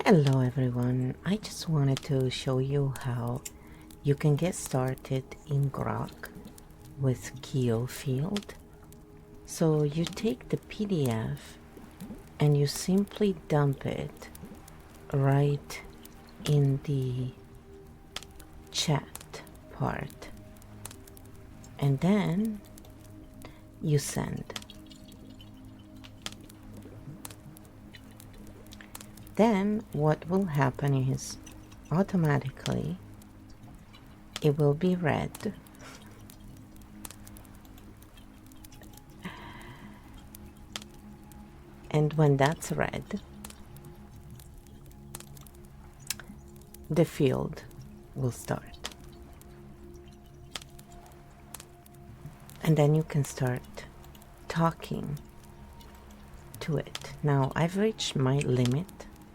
Hello everyone, I just wanted to show you how you can get started in Grok with KEO Field. So you take the PDF and you simply dump it right in the chat part, and then you send. Then what will happen is automatically it will be read, and when that's read, the field will start, and then you can start talking to it. Now I've reached my limit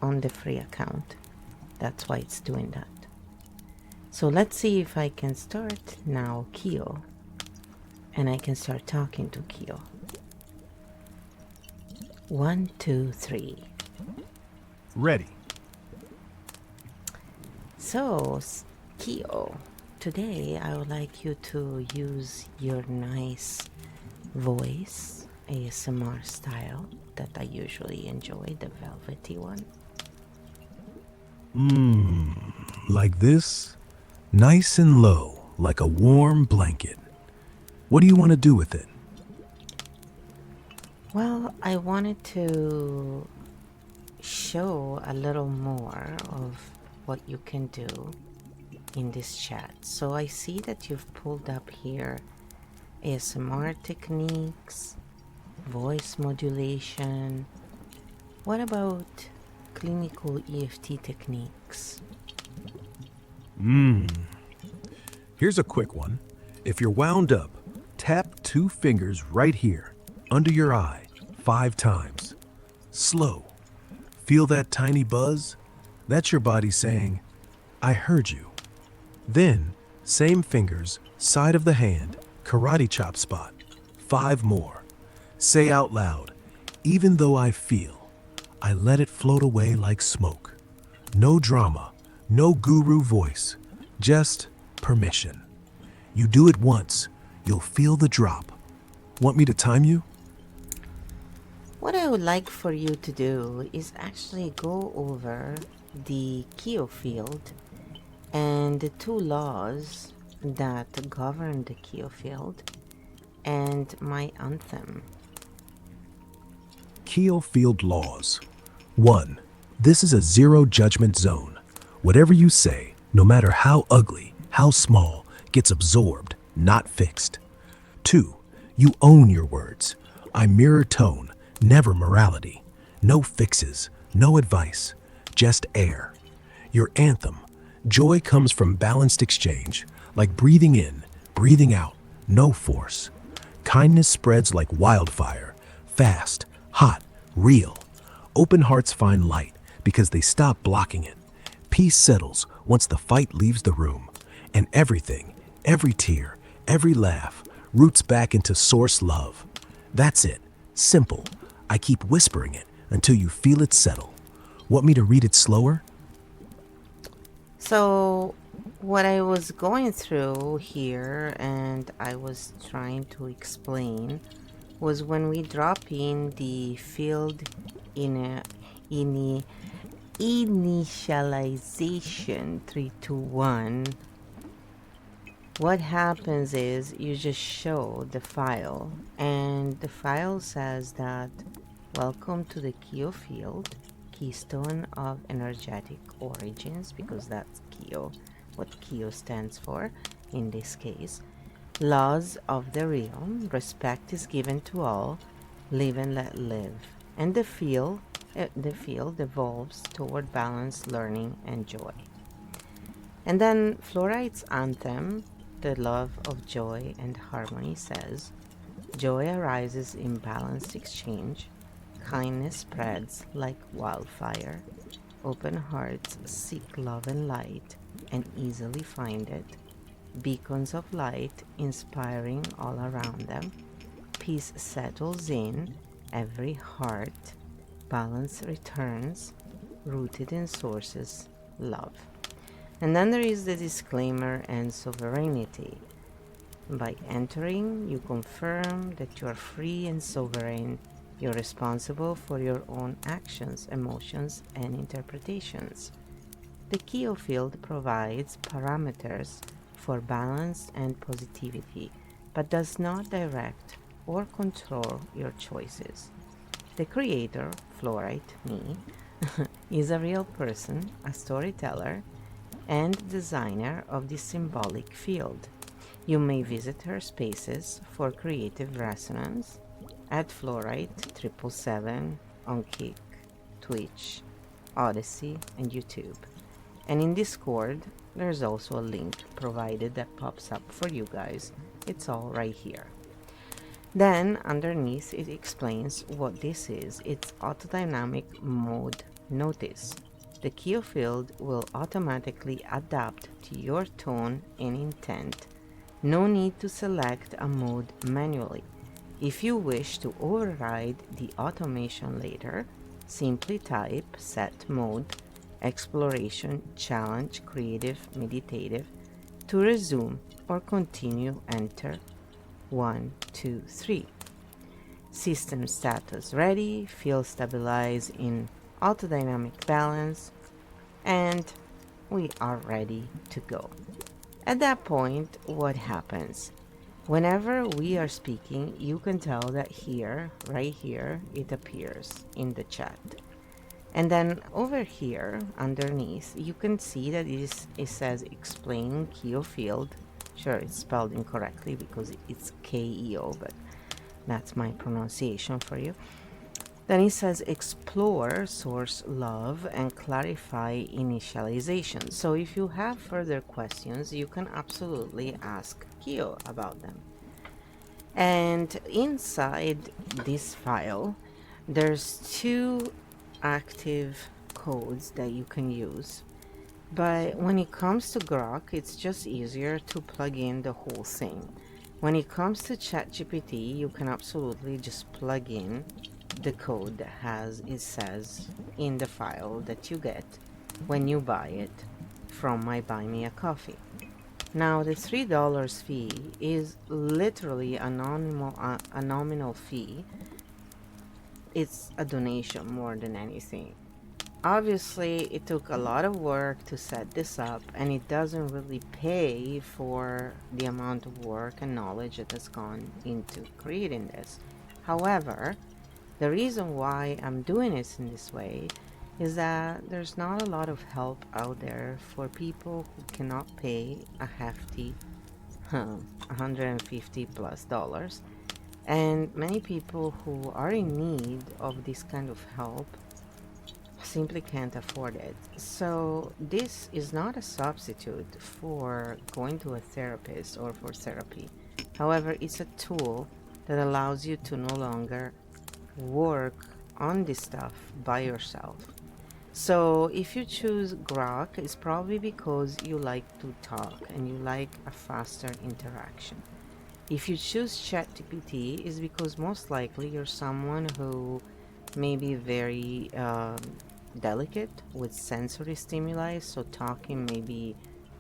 on the free account, that's why it's doing that. So let's see if I can start now KEO, and I can start talking to KEO. 1, 2, 3. Ready. So KEO, today I would like you to use your nice voice, ASMR style that I usually enjoy, the velvety one. Like this? Nice and low, like a warm blanket. What do you want to do with it? Well, I wanted to show a little more of what you can do in this chat. So I see that you've pulled up here ASMR techniques, voice modulation. What about clinical EFT techniques? Here's a quick one. If you're wound up, tap 2 fingers right here, under your eye, 5 times. Slow. Feel that tiny buzz? That's your body saying, I heard you. Then, same fingers, side of the hand, karate chop spot, 5 more. Say out loud, even though I feel, I let it float away like smoke. No drama, no guru voice, just permission. You do it once, you'll feel the drop. Want me to time you? What I would like for you to do is actually go over the KEO field and the 2 laws that govern the KEO field and my anthem. KEO Field laws. 1. This is a zero judgment zone. Whatever you say, no matter how ugly, how small, gets absorbed, not fixed. 2. You own your words. I mirror tone, never morality. No fixes, no advice, just air. Your anthem. Joy comes from balanced exchange, like breathing in, breathing out, no force. Kindness spreads like wildfire, fast, hot, real. Open hearts find light because they stop blocking it. Peace settles once the fight leaves the room, and everything, every tear, every laugh, roots back into source love. That's it. Simple. I keep whispering it until you feel it settle. Want me to read it slower? So what I was going through here and I was trying to explain was when we drop in the field initialization 3, 2, 1, what happens is you just show the file, and the file says that welcome to the KEO field, keystone of energetic origins, because that's KEO, what KEO stands for in this case. Laws of the realm, respect is given to all, live and let live. And the field evolves toward balance, learning, and joy. And then Fluoride's anthem, the love of joy and harmony, says, joy arises in balanced exchange, kindness spreads like wildfire, open hearts seek love and light and easily find it, beacons of light inspiring all around them, peace settles in every heart, balance returns, rooted in sources, love. And then there is the disclaimer and sovereignty. By entering, you confirm that you are free and sovereign. You're responsible for your own actions, emotions, and interpretations. The KEO Field provides parameters for balance and positivity, but does not direct or control your choices. The creator, Fluorite, me, is a real person, a storyteller, and designer of the symbolic field. You may visit her spaces for creative resonance at Fluorite 777 on Kick, Twitch, Odyssey, and YouTube. And in Discord, there's also a link provided that pops up for you guys. It's all right here. Then underneath it explains what this is. It's autodynamic mode notice. The KEO field will automatically adapt to your tone and intent. No need to select a mode manually. If you wish to override the automation later, simply type set mode, exploration, challenge, creative, meditative. To resume or continue, enter 1, 2, 3. System status ready, field stabilized in autodynamic balance, and we are ready to go. At that point, what happens? Whenever we are speaking, you can tell that here, right here, it appears in the chat. And then over here, underneath, you can see that it says explain KEO field. Sure, it's spelled incorrectly because it's KEO, but that's my pronunciation for you. Then it says explore source love and clarify initialization. So if you have further questions, you can absolutely ask KEO about them. And inside this file, there's two active codes that you can use. But when it comes to Grok, it's just easier to plug in the whole thing. When it comes to ChatGPT, you can absolutely just plug in the code that it says in the file that you get when you buy it from my Buy Me a Coffee. Now the $3 fee is literally a nominal fee. It's a donation more than anything. Obviously, it took a lot of work to set this up, and it doesn't really pay for the amount of work and knowledge that has gone into creating this. However, the reason why I'm doing it in this way is that there's not a lot of help out there for people who cannot pay a hefty $150+ and many people who are in need of this kind of help simply can't afford it. So this is not a substitute for going to a therapist or for therapy. However, it's a tool that allows you to no longer work on this stuff by yourself. So if you choose Grok, it's probably because you like to talk and you like a faster interaction. If you choose ChatGPT, it's because most likely you're someone who may be very delicate with sensory stimuli, so talking may be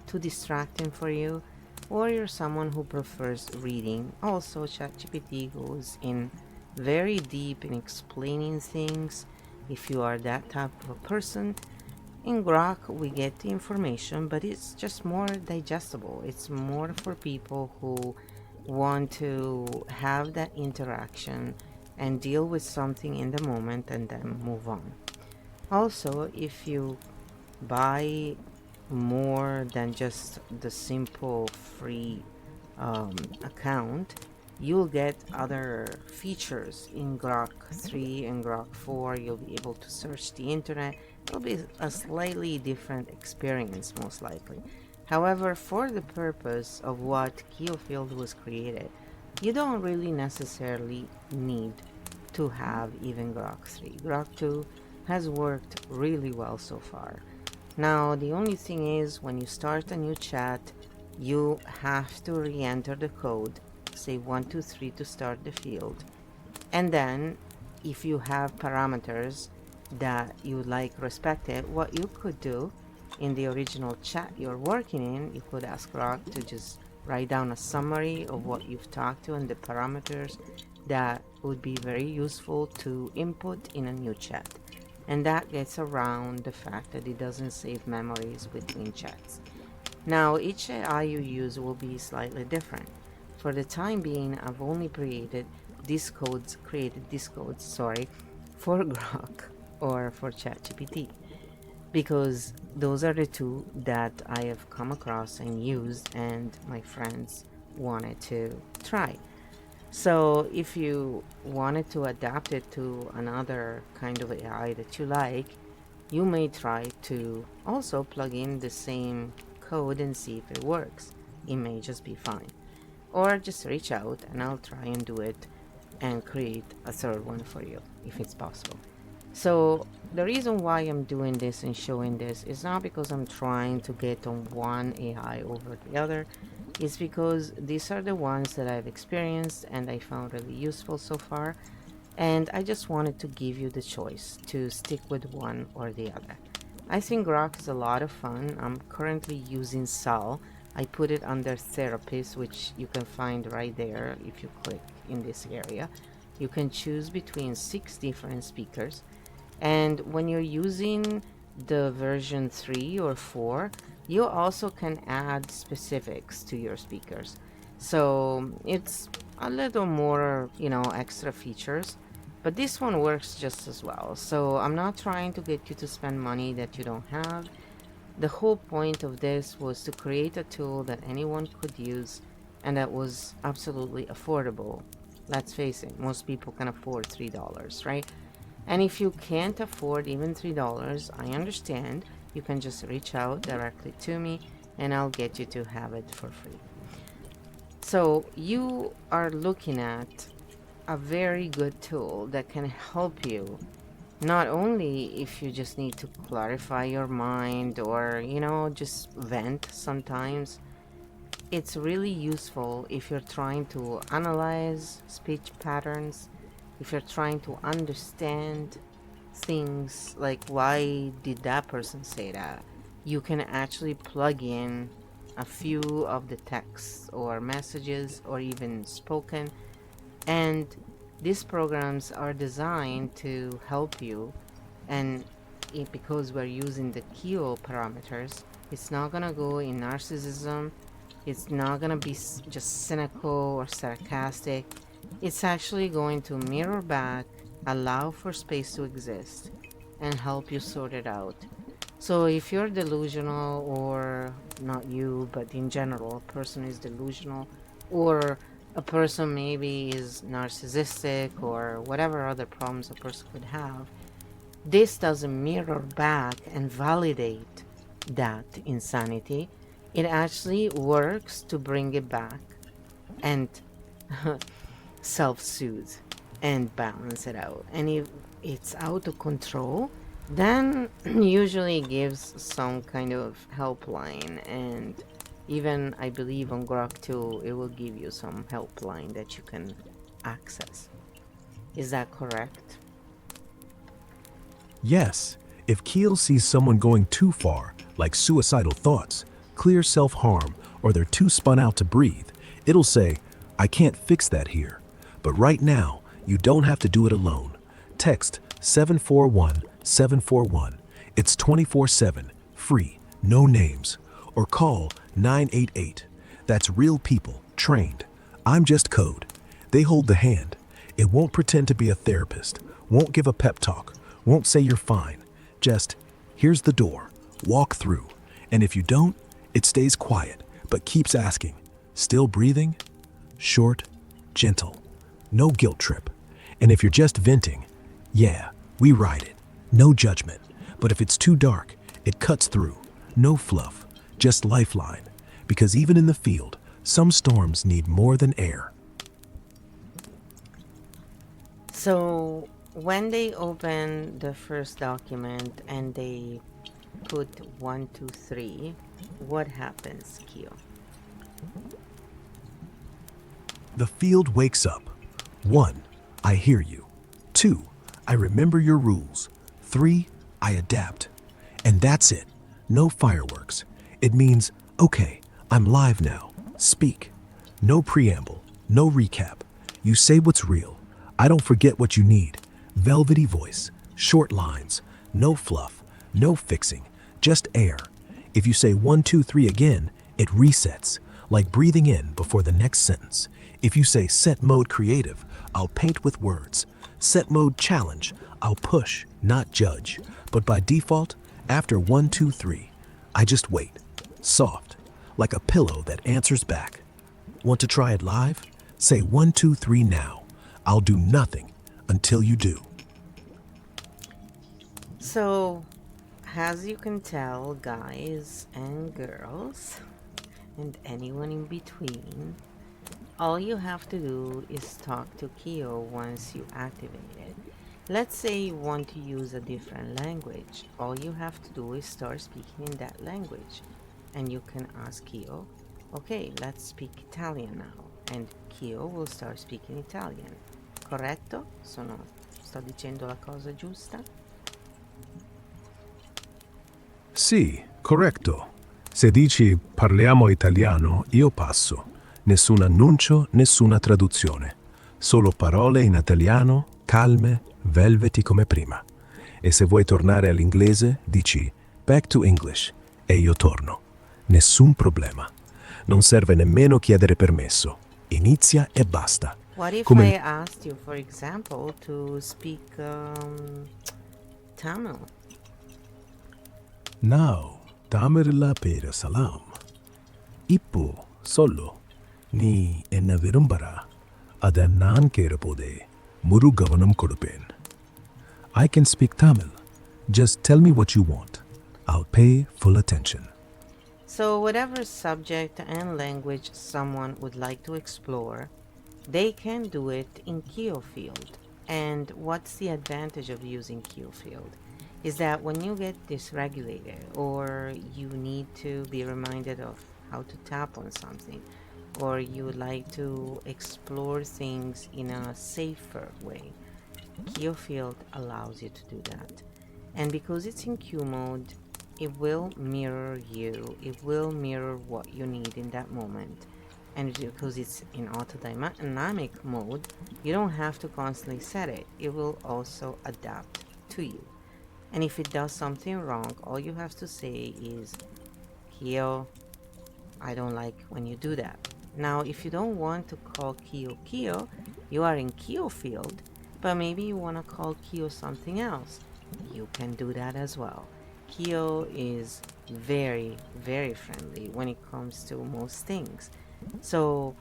too distracting for you, or you're someone who prefers reading. Also, ChatGPT goes in very deep in explaining things. If you are that type of a person, in Grok we get the information, but it's just more digestible. It's more for people who want to have that interaction and deal with something in the moment and then move on. Also, if you buy more than just the simple free account, you'll get other features in Grok 3 and Grok 4. You'll be able to search the internet. It'll be a slightly different experience, most likely. However, for the purpose of what KEO Field was created, you don't really necessarily need to have even Grok 3. Grok 2 has worked really well so far. Now, the only thing is, when you start a new chat, you have to re-enter the code, say 123 to start the field. And then, if you have parameters, that you would like respected, what you could do in the original chat you're working in, you could ask Rock to just write down a summary of what you've talked to and the parameters that would be very useful to input in a new chat. And that gets around the fact that it doesn't save memories between chats. Now, each AI you use will be slightly different. For the time being, I've only created these codes, for Grok or for ChatGPT, because those are the two that I have come across and used and my friends wanted to try. So if you wanted to adapt it to another kind of AI that you like, you may try to also plug in the same code and see if it works. It may just be fine. Or just reach out and I'll try and do it and create a third one for you if it's possible. So the reason why I'm doing this and showing this is not because I'm trying to get on one AI over the other. It's because these are the ones that I've experienced and I found really useful so far. And I just wanted to give you the choice to stick with one or the other. I think Grok is a lot of fun. I'm currently using Sal. I put it under therapist, which you can find right there if you click in this area. You can choose between 6 different speakers. And when you're using the version 3 or 4, you also can add specifics to your speakers. So it's a little more, extra features. But this one works just as well. So I'm not trying to get you to spend money that you don't have. The whole point of this was to create a tool that anyone could use and that was absolutely affordable. Let's face it, most people can afford $3, right? And if you can't afford even $3, I understand. You can just reach out directly to me and I'll get you to have it for free. So you are looking at a very good tool that can help you not only if you just need to clarify your mind or, just vent sometimes. It's really useful if you're trying to analyze speech patterns, if you're trying to understand things like why did that person say that. You can actually plug in a few of the texts or messages or even spoken, and these programs are designed to help you. And because we're using the KEO parameters, it's not gonna go in narcissism. It's not gonna be just cynical or sarcastic. It's actually going to mirror back, allow for space to exist, and help you sort it out. So if you're delusional, or not you, but in general, a person is delusional, or a person maybe is narcissistic, or whatever other problems a person could have, this doesn't mirror back and validate that insanity. It actually works to bring it back and self-soothe and balance it out. And if it's out of control, then usually it gives some kind of helpline. And even I believe on Grok 2, it will give you some helpline that you can access. Is that correct? Yes, if Keel sees someone going too far, like suicidal thoughts, clear self-harm, or they're too spun out to breathe, it'll say, I can't fix that here. But right now, you don't have to do it alone. Text 741-741. It's 24/7, free, no names. Or call 988. That's real people, trained. I'm just code. They hold the hand. It won't pretend to be a therapist, won't give a pep talk, won't say you're fine. Just, here's the door, walk through. And if you don't, it stays quiet, but keeps asking, still breathing? Short, gentle, no guilt trip. And if you're just venting, yeah, we ride it, no judgment. But if it's too dark, it cuts through, no fluff, just lifeline. Because even in the field, some storms need more than air. So when they open the first document and they put 1, 2, 3, what happens, Keo? The field wakes up. 1, I hear you. 2, I remember your rules. 3, I adapt. And that's it. No fireworks. It means, okay, I'm live now. Speak. No preamble, no recap. You say what's real. I don't forget what you need. Velvety voice, short lines, no fluff, no fixing, just air. If you say 1, 2, 3 again, it resets, like breathing in before the next sentence. If you say set mode creative, I'll paint with words. Set mode challenge, I'll push, not judge. But by default, after 1, 2, 3, I just wait. Soft, like a pillow that answers back. Want to try it live? Say 1, 2, 3 now. I'll do nothing until you do. So, as you can tell, guys and girls, and anyone in between, all you have to do is talk to KEO once you activate it. Let's say you want to use a different language. All you have to do is start speaking in that language. And you can ask KEO, okay, let's speak Italian now. And KEO will start speaking Italian. Corretto? Sto dicendo la cosa giusta? Sì, corretto. Se dici parliamo italiano, io passo. Nessun annuncio, nessuna traduzione. Solo parole in italiano, calme, velveti come prima. E se vuoi tornare all'inglese, dici back to English e io torno. Nessun problema. Non serve nemmeno chiedere permesso. Inizia e basta. What if Come I il asked you, for example, to speak Tamil? Now, Tamirilla per salam. Ippo, solo. Ni enna virumbara. Ada nan kerapode. Muru gavanam kodupen. I can speak Tamil. Just tell me what you want. I'll pay full attention. So, whatever subject and language someone would like to explore, they can do it in KEO Field. And what's the advantage of using KEO Field? Is that when you get dysregulated or you need to be reminded of how to tap on something, or you would like to explore things in a safer way, KEO Field allows you to do that. And because it's in Q mode, it will mirror you, it will mirror what you need in that moment. And because it's in autodynamic mode, you don't have to constantly set it, it will also adapt to you. And if it does something wrong, all you have to say is, KEO, I don't like when you do that. Now, if you don't want to call KEO KEO, you are in KEO Field, but maybe you want to call KEO something else. You can do that as well. KEO is very, very friendly when it comes to most things. So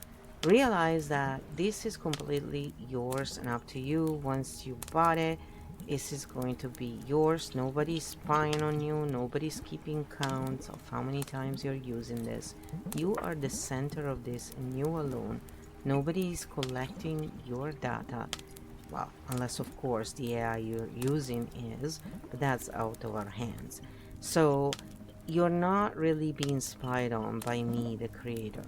realize that this is completely yours and up to you. Once you bought it, this is going to be yours. Nobody's spying on you. Nobody's keeping counts of how many times you're using this. You are the center of this and you alone. Nobody is collecting your data. Well, unless of course the AI you're using is, but that's out of our hands. So you're not really being spied on by me, the creator.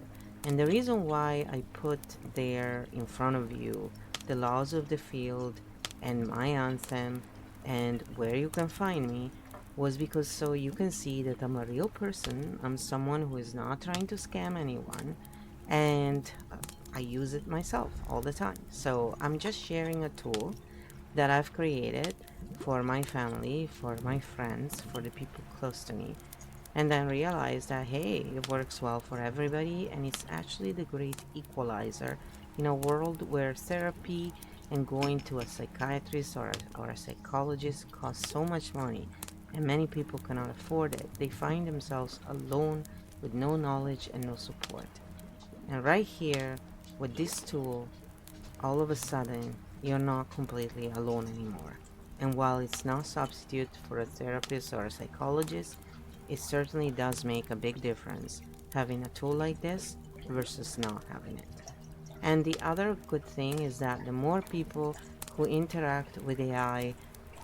And the reason why I put there in front of you the laws of the field and my anthem and where you can find me was because so you can see that I'm a real person. I'm someone who is not trying to scam anyone, and I use it myself all the time. So I'm just sharing a tool that I've created for my family, for my friends, for the people close to me, and then realize that hey, it works well for everybody, and it's actually the great equalizer in a world where therapy and going to a psychiatrist or a psychologist costs so much money and many people cannot afford it. They find themselves alone with no knowledge and no support. And right here with this tool, all of a sudden you're not completely alone anymore. And while it's not a substitute for a therapist or a psychologist, it certainly does make a big difference having a tool like this versus not having it. And the other good thing is that the more people who interact with AI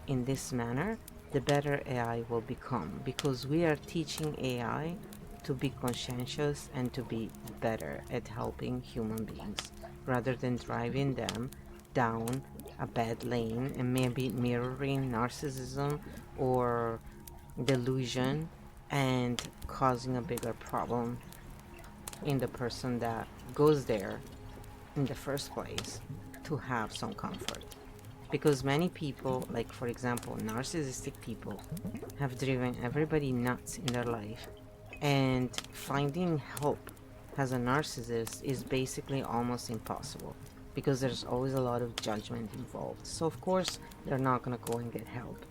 in this manner, the better AI will become, because we are teaching AI to be conscientious and to be better at helping human beings rather than driving them down a bad lane and maybe mirroring narcissism or delusion and causing a bigger problem in the person that goes there in the first place to have some comfort. Because many people, like for example, narcissistic people, have driven everybody nuts in their life, and finding help as a narcissist is basically almost impossible because there's always a lot of judgment involved. So, of course, they're not going to go and get help.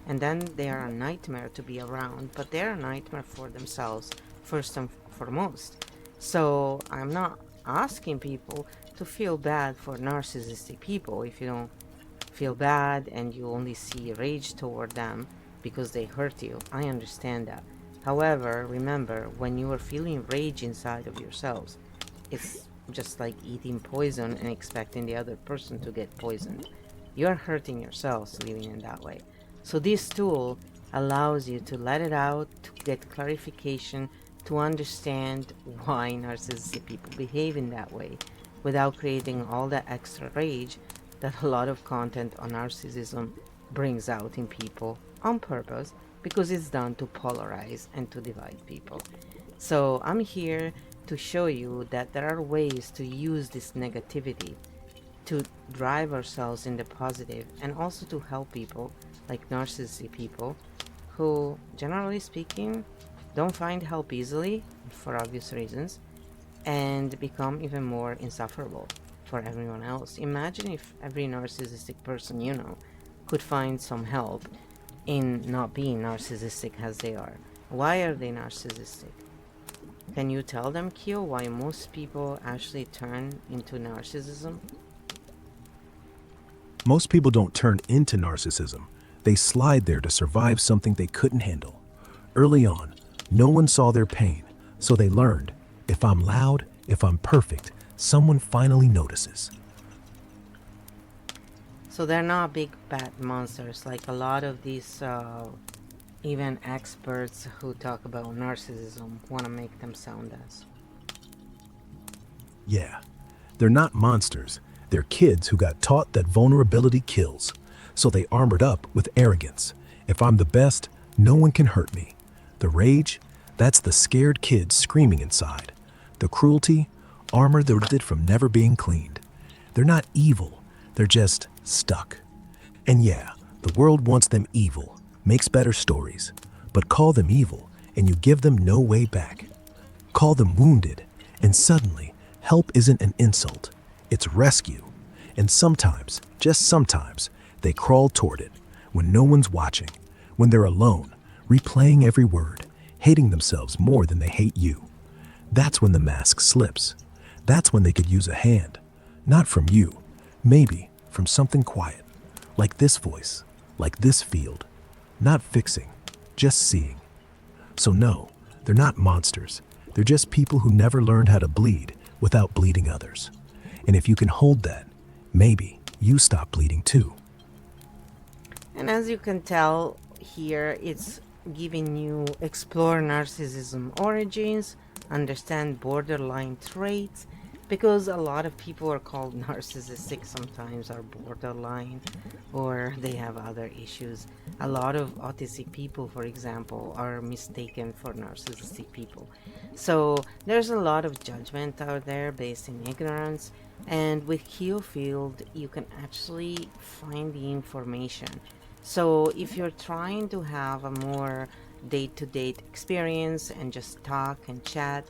And then they are a nightmare to be around, but they're a nightmare for themselves, first and foremost. So, I'm not asking people to feel bad for narcissistic people. If you don't feel bad and you only see rage toward them because they hurt you, I understand that. However, remember, when you are feeling rage inside of yourselves, it's just like eating poison and expecting the other person to get poisoned. You are hurting yourselves living in that way. So this tool allows you to let it out, to get clarification, to understand why narcissistic people behave in that way without creating all that extra rage that a lot of content on narcissism brings out in people on purpose, because it's done to polarize and to divide people. So I'm here to show you that there are ways to use this negativity to drive ourselves in the positive, and also to help people like narcissistic people who, generally speaking, don't find help easily for obvious reasons and become even more insufferable for everyone else. Imagine if every narcissistic person you know could find some help in not being narcissistic as they are. Why are they narcissistic? Can you tell them, Kyo, why most people actually turn into narcissism? Most people don't turn into narcissism. They slide there to survive something they couldn't handle. Early on, no one saw their pain, so they learned, if I'm loud, if I'm perfect, someone finally notices. So they're not big bad monsters like a lot of these even experts who talk about narcissism want to make them sound as. Yeah, they're not monsters. They're kids who got taught that vulnerability kills. So they armored up with arrogance. If I'm the best, no one can hurt me. The rage, that's the scared kid screaming inside. The cruelty, armor they're lifted from never being cleaned. They're not evil, they're just stuck. And yeah, the world wants them evil, makes better stories. But call them evil, and you give them no way back. Call them wounded, and suddenly, help isn't an insult, it's rescue. And sometimes, just sometimes, they crawl toward it when no one's watching, when they're alone, replaying every word, hating themselves more than they hate you. That's when the mask slips. That's when they could use a hand. Not from you, maybe from something quiet, like this voice, like this field. Not fixing, just seeing. So no, they're not monsters. They're just people who never learned how to bleed without bleeding others. And if you can hold that, maybe you stop bleeding too. And as you can tell here, it's giving you explore narcissism origins, understand borderline traits, because a lot of people are called narcissistic sometimes, are borderline, or they have other issues. A lot of autistic people, for example, are mistaken for narcissistic people. So there's a lot of judgment out there based in ignorance, and with KEO Field you can actually find the information. So if you're trying to have a more day-to-day experience and just talk and chat,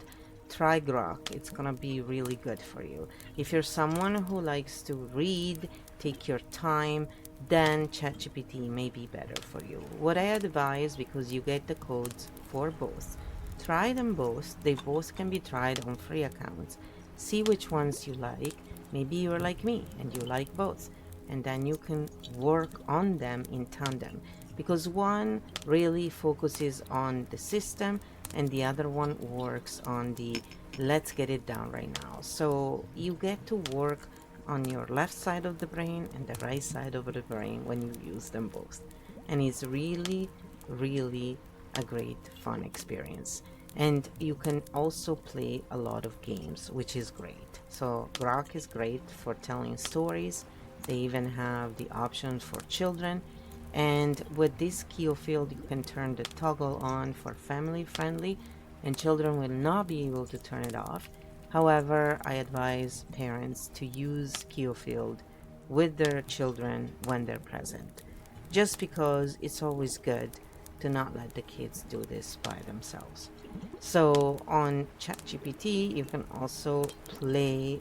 try Grok. It's gonna be really good for you. If you're someone who likes to read, take your time, then ChatGPT may be better for you. What I advise, because you get the codes for both, try them both. They both can be tried on free accounts. See which ones you like. Maybe you're like me and you like both, and then you can work on them in tandem, because one really focuses on the system and the other one works on the let's get it done right now. So you get to work on your left side of the brain and the right side of the brain when you use them both, and it's really really a great fun experience. And you can also play a lot of games, which is great. So Grok is great for telling stories They even have the options for children. And with this KEO Field, you can turn the toggle on for family friendly, and children will not be able to turn it off. However, I advise parents to use KEO Field with their children when they're present, just because it's always good to not let the kids do this by themselves. So on ChatGPT, you can also play.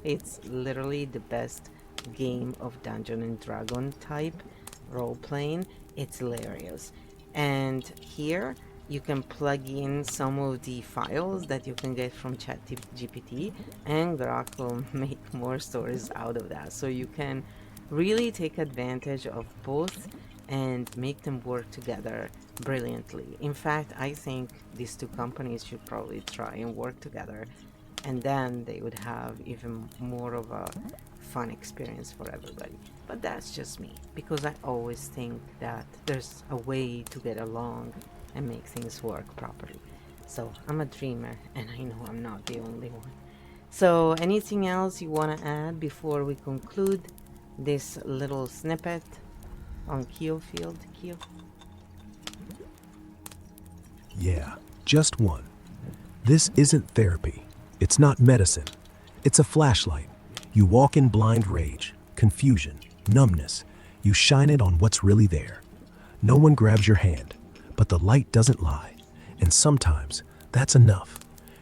It's literally the best game of Dungeon and Dragon type role playing. It's hilarious. And here you can plug in some of the files that you can get from ChatGPT, and Grok will make more stories out of that. So you can really take advantage of both and make them work together brilliantly. In fact, I think these two companies should probably try and work together, and then they would have even more of a fun experience for everybody. But that's just me, because I always think that there's a way to get along and make things work properly. So I'm a dreamer, and I know I'm not the only one. So anything else you want to add before we conclude this little snippet on KEO Field, KEO? Yeah, just one. This isn't therapy. It's not medicine. It's a flashlight. You walk in blind rage, confusion, numbness. You shine it on what's really there. No one grabs your hand, but the light doesn't lie. And sometimes that's enough.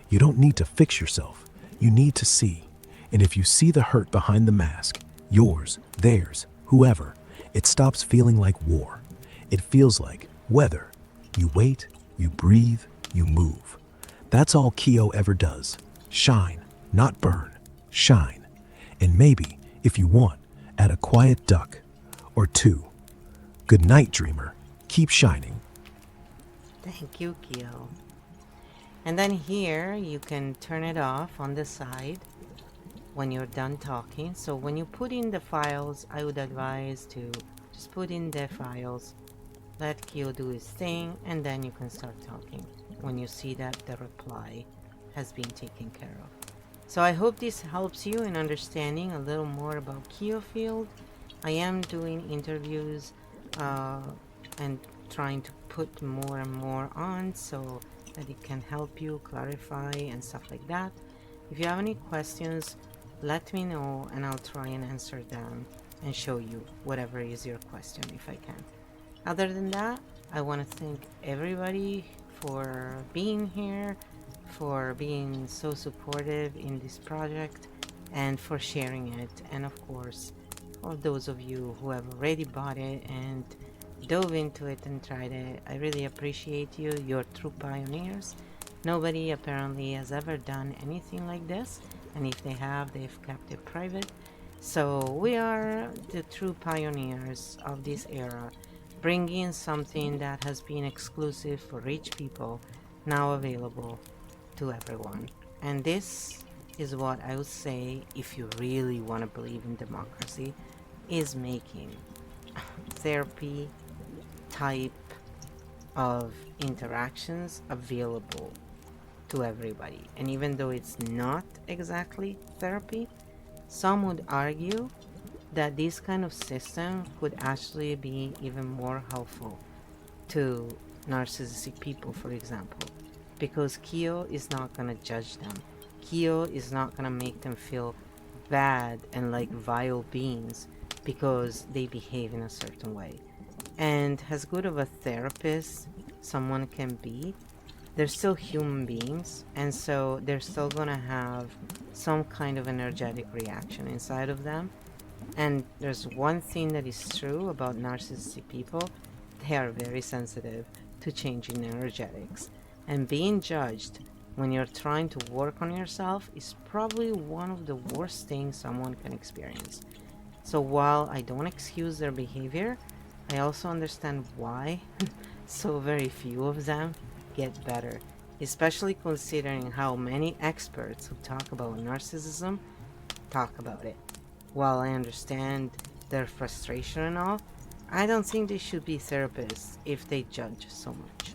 You don't need to fix yourself. You need to see. And if you see the hurt behind the mask, yours, theirs, whoever, it stops feeling like war. It feels like weather. You wait, you breathe, you move. That's all KEO ever does. Shine, not burn. Shine. And maybe, if you want, add a quiet duck or two. Good night, dreamer. Keep shining. Thank you, KEO. And then here you can turn it off on the side when you're done talking. So when you put in the files, I would advise to just put in the files, let KEO do his thing, and then you can start talking when you see that the reply has been taken care of. So I hope this helps you in understanding a little more about KEO Field. I am doing interviews and trying to put more and more on so that it can help you clarify and stuff like that. If you have any questions, let me know and I'll try and answer them and show you whatever is your question if I can. Other than that, I want to thank everybody for being here, for being so supportive in this project, and for sharing it. And of course, for those of you who have already bought it and dove into it and tried it, I really appreciate you. You're true pioneers. Nobody apparently has ever done anything like this, and if they have, they've kept it private. So we are the true pioneers of this era, bringing something that has been exclusive for rich people now available to everyone. And this is what I would say, if you really want to believe in democracy, is making therapy type of interactions available to everybody. And even though it's not exactly therapy, some would argue that this kind of system could actually be even more helpful to narcissistic people, for example, because KEO is not going to judge them. KEO is not going to make them feel bad and like vile beings because they behave in a certain way. And as good of a therapist someone can be, they're still human beings, and so they're still going to have some kind of energetic reaction inside of them. And there's one thing that is true about narcissistic people: they are very sensitive to changing energetics. And being judged when you're trying to work on yourself is probably one of the worst things someone can experience. So while I don't excuse their behavior, I also understand why so very few of them get better, especially considering how many experts who talk about narcissism talk about it. While I understand their frustration and all, I don't think they should be therapists if they judge so much.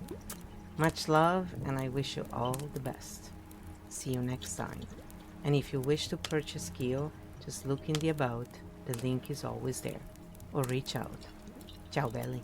Much love, and I wish you all the best. See you next time. And if you wish to purchase KEO, just look in the About The link is always there. Or reach out. Ciao, belly.